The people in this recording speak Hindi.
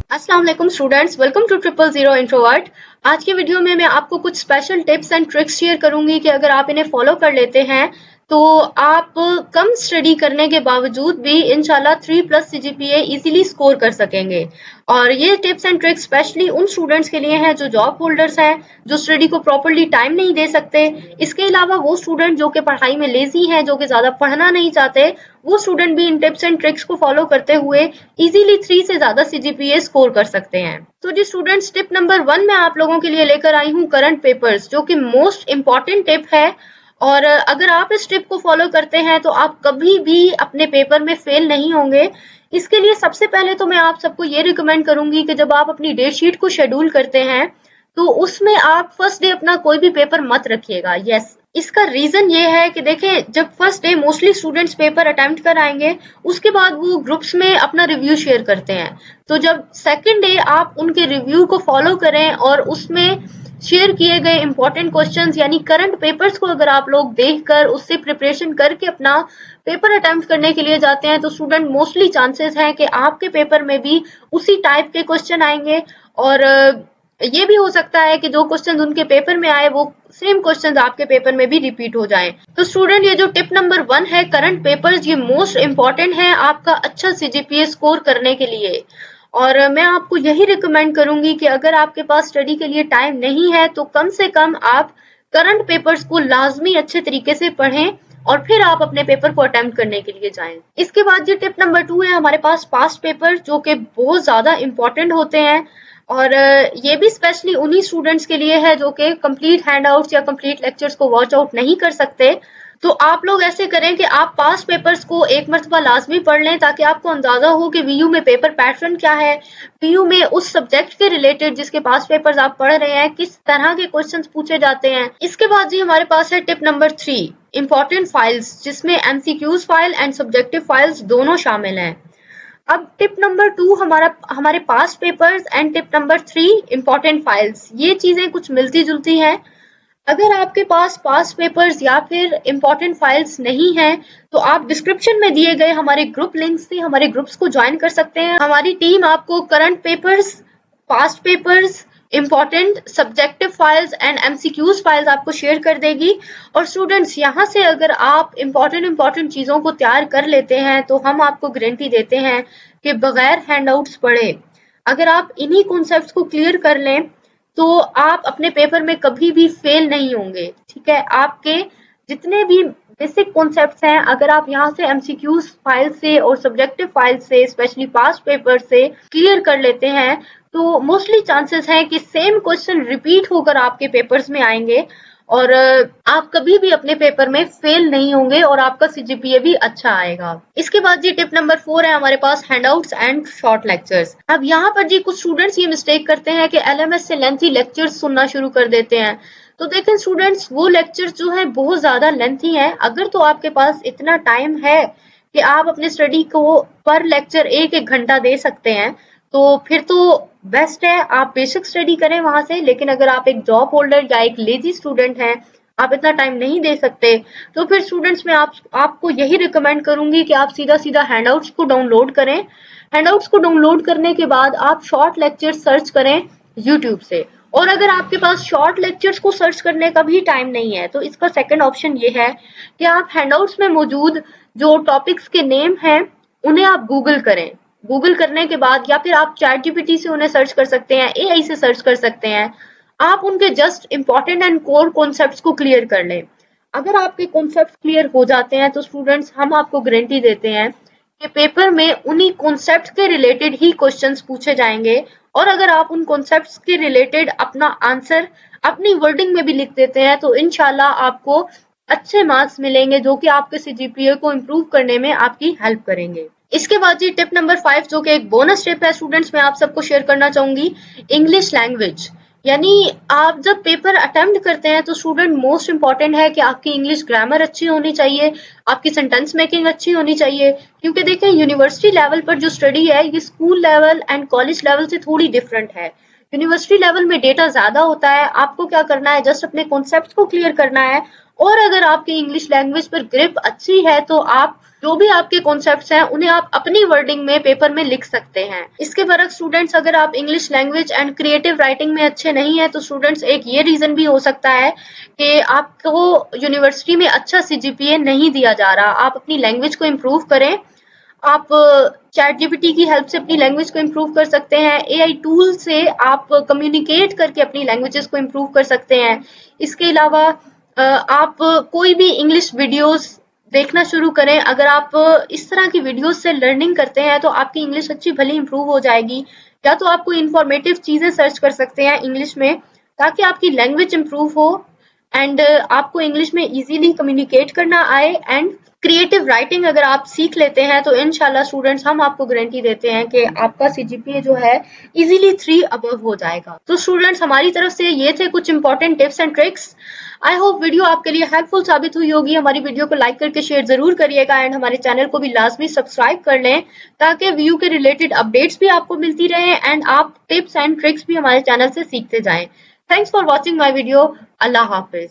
अस्सलाम वालेकुम स्टूडेंट्स, वेलकम टू 000 इंट्रोवर्ट। आज की वीडियो में मैं आपको कुछ special tips and tricks share करूंगी कि अगर आप इन्हें फॉलो कर लेते हैं तो आप कम स्टडी करने के बावजूद भी इंशाल्लाह 3+ CGPA इजीली स्कोर कर सकेंगे। और ये टिप्स एंड ट्रिक्स स्पेशली उन स्टूडेंट्स के लिए हैं जो जॉब होल्डर्स हैं, जो स्टडी को प्रॉपरली टाइम नहीं दे सकते। इसके अलावा वो स्टूडेंट जो कि पढ़ाई में लेजी हैं, जो कि ज्यादा पढ़ना नहीं चाहते, वो स्टूडेंट भी इन टिप्स एंड ट्रिक्स को फॉलो करते हुए इजीली 3 से ज्यादा CGPA स्कोर कर सकते हैं। तो जी स्टूडेंट्स, टिप नंबर 1 मैं आप लोगों के लिए लेकर आई हूँ करंट पेपर्स, जो कि मोस्ट इम्पॉर्टेंट टिप है। और अगर आप इस टिप को फॉलो करते हैं तो आप कभी भी अपने पेपर में फेल नहीं होंगे। इसके लिए सबसे पहले तो मैं आप सबको ये रिकमेंड करूंगी कि जब आप अपनी डेट शीट को शेड्यूल करते हैं तो उसमें आप फर्स्ट डे अपना कोई भी पेपर मत रखिएगा। यस, इसका रीजन ये है कि देखें, जब first day mostly students paper attempt कर आएंगे, उसके बाद वो ग्रुप्स में अपना रिव्यू शेयर करते हैं। तो जब सेकंड डे आप उनके रिव्यू को फॉलो करें और उसमें शेयर किए गए इंपॉर्टेंट क्वेश्चंस यानी करंट पेपर्स को अगर आप लोग देखकर उससे प्रिपरेशन करके अपना पेपर अटेम्प्ट करने के लिए जाते हैं तो स्टूडेंट मोस्टली चांसेस हैं कि आपके पेपर में भी उसी टाइप के क्वेश्चन आएंगे। और ये भी हो सकता है कि जो क्वेश्चन उनके पेपर में आए वो सेम क्वेश्चंस आपके पेपर में भी रिपीट हो जाएं। तो स्टूडेंट, ये जो टिप नंबर 1 है करंट पेपर्स, ये मोस्ट इम्पॉर्टेंट है आपका अच्छा CGPA स्कोर करने के लिए। और मैं आपको यही रिकमेंड करूंगी कि अगर आपके पास स्टडी के लिए टाइम नहीं है तो कम से कम आप करंट पेपर्स को लाजमी अच्छे तरीके से पढ़ें और फिर आप अपने पेपर को अटेम्प्ट करने के लिए जाएं। इसके बाद ये टिप नंबर 2 है हमारे पास पास्ट पेपर, जो कि बहुत ज्यादा इम्पोर्टेंट होते हैं। और ये भी स्पेशली उन्हीं स्टूडेंट्स के लिए है जो कि कंप्लीट हैंडआउट्स या कंप्लीट लेक्चर्स को वॉच आउट नहीं कर सकते। तो आप लोग ऐसे करें कि आप पास्ट पेपर्स को एक मर्तबा लाजमी पढ़ लें ताकि आपको अंदाजा हो कि VU में पेपर पैटर्न क्या है, VU में उस सब्जेक्ट के रिलेटेड जिसके पास्ट पेपर्स आप पढ़ रहे हैं किस तरह के क्वेश्चंस पूछे जाते हैं। इसके बाद जी हमारे पास है टिप नंबर 3, इंपॉर्टेंट फाइल्स, जिसमें MCQs file and subjective files दोनों शामिल हैं। अब टिप नंबर 2 हमारे past papers and tip number 3 important files, ये चीजें कुछ मिलती जुलती हैं। अगर आपके पास पास्ट पेपर्स या फिर इंपॉर्टेंट फाइल्स नहीं है तो आप डिस्क्रिप्शन में दिए गए हमारे ग्रुप लिंक से हमारे ग्रुप्स को ज्वाइन कर सकते हैं। हमारी टीम आपको current papers, past papers, important subjective files and MCQs files आपको शेयर कर देगी। और स्टूडेंट्स, यहाँ से अगर आप इंपॉर्टेंट चीजों को तैयार कर लेते हैं तो हम आपको गारंटी देते हैं कि बगैर हैंडआउट्स पढ़े अगर आप इन्हीं कॉन्सेप्ट्स को क्लियर कर लें तो आप अपने पेपर में कभी भी फेल नहीं होंगे। ठीक है, आपके जितने भी बेसिक कॉन्सेप्ट्स हैं अगर आप यहाँ से MCQs फाइल से और सब्जेक्टिव फाइल से स्पेशली पास्ट पेपर से क्लियर कर लेते हैं तो मोस्टली चांसेस हैं कि सेम क्वेश्चन रिपीट होकर आपके पेपर्स में आएंगे और आप कभी भी अपने पेपर में फेल नहीं होंगे और आपका CGPA भी अच्छा आएगा। इसके बाद जी टिप नंबर 4 है हमारे पास हैंडआउट्स एंड शॉर्ट लेक्चर्स। अब यहाँ पर जी कुछ स्टूडेंट्स ये मिस्टेक करते हैं कि LMS से लेंथी लेक्चर्स सुनना शुरू कर देते हैं। तो देखें स्टूडेंट्स, वो लेक्चर्स जो है बहुत ज्यादा लेंथी हैं। अगर तो आपके पास इतना टाइम है कि आप अपने स्टडी को पर लेक्चर 1-1 घंटा दे सकते हैं तो फिर तो बेस्ट है, आप बेसिक स्टडी करें वहां से। लेकिन अगर आप एक जॉब होल्डर या एक लेजी स्टूडेंट हैं, आप इतना टाइम नहीं दे सकते, तो फिर स्टूडेंट्स मैं आपको यही रिकमेंड करूंगी कि आप सीधा हैंडआउट्स को डाउनलोड करें। हैंडआउट्स को डाउनलोड करने के बाद आप शॉर्ट लेक्चर सर्च करें यूट्यूब से। और अगर आपके पास शॉर्ट लेक्चर्स को सर्च करने का भी टाइम नहीं है तो इसका सेकंड ऑप्शन ये है कि आप हैंडआउट्स में मौजूद जो टॉपिक्स के नेम हैं उन्हें आप गूगल करें। गूगल करने के बाद या फिर आप ChatGPT से उन्हें सर्च कर सकते हैं, AI से सर्च कर सकते हैं। आप उनके just important and core concepts को क्लियर कर लें। अगर आपके कॉन्सेप्ट्स क्लियर हो जाते हैं तो स्टूडेंट्स हम आपको गारंटी देते हैं कि पेपर में उन्हीं कॉन्सेप्ट्स के रिलेटेड ही क्वेश्चंस पूछे जाएंगे। और अगर आप उन कॉन्सेप्ट्स के रिलेटेड अपना आंसर अपनी वर्डिंग में भी लिख देते हैं तो इंशाल्लाह आपको अच्छे मार्क्स मिलेंगे जो कि आपके CGPA को इम्प्रूव करने में आपकी हेल्प करेंगे। इसके बाद जी टिप नंबर 5 जो कि एक बोनस टिप है स्टूडेंट्स, मैं आप सबको शेयर करना चाहूंगी, इंग्लिश लैंग्वेज। यानी आप जब पेपर अटेम्प्ट करते हैं तो स्टूडेंट मोस्ट इम्पॉर्टेंट है कि आपकी इंग्लिश ग्रामर अच्छी होनी चाहिए, आपकी सेंटेंस मेकिंग अच्छी होनी चाहिए। क्योंकि देखें, यूनिवर्सिटी लेवल पर जो स्टडी है ये school level and college level से थोड़ी डिफरेंट है। यूनिवर्सिटी लेवल में डेटा ज्यादा होता है, आपको क्या करना है, जस्ट अपने कॉन्सेप्ट को क्लियर करना है। और अगर आपकी इंग्लिश लैंग्वेज पर ग्रिप अच्छी है तो आप जो भी आपके कॉन्सेप्ट्स हैं उन्हें आप अपनी वर्डिंग में पेपर में लिख सकते हैं। इसके बरक्स स्टूडेंट्स, अगर आप English language and creative writing में अच्छे नहीं हैं तो स्टूडेंट्स एक ये रीजन भी हो सकता है कि आपको यूनिवर्सिटी में अच्छा CGPA नहीं दिया जा रहा। आप अपनी लैंग्वेज को इम्प्रूव करें। आप चैट जीपीटी की हेल्प से अपनी लैंग्वेज को इम्प्रूव कर सकते हैं। AI टूल से आप कम्युनिकेट करके अपनी लैंग्वेजेस को इम्प्रूव कर सकते हैं। इसके अलावा आप कोई भी इंग्लिश वीडियोस देखना शुरू करें। अगर आप इस तरह की वीडियोस से लर्निंग करते हैं तो आपकी इंग्लिश अच्छी भली इम्प्रूव हो जाएगी। या तो आप कोई इंफॉर्मेटिव चीजें सर्च कर सकते हैं इंग्लिश में, ताकि आपकी लैंग्वेज इम्प्रूव हो एंड आपको इंग्लिश में इजीली कम्युनिकेट करना आए। एंड क्रिएटिव राइटिंग अगर आप सीख लेते हैं तो इंशाल्लाह स्टूडेंट्स, हम आपको गारंटी देते हैं कि आपका CGPA जो है इजीली 3 अबव हो जाएगा। तो स्टूडेंट्स, हमारी तरफ से ये थे कुछ important tips and tricks. I hope video आपके लिए हेल्पफुल साबित हुई होगी। हमारी वीडियो को लाइक करके शेयर जरूर करिएगा एंड हमारे चैनल को भी लाजमी सब्सक्राइब कर लें, ताकि व्यू के रिलेटेड अपडेट्स भी आपको मिलती रहे एंड आप टिप्स एंड ट्रिक्स भी हमारे चैनल से सीखते जाएं। Thanks for watching my video. Allah Hafiz.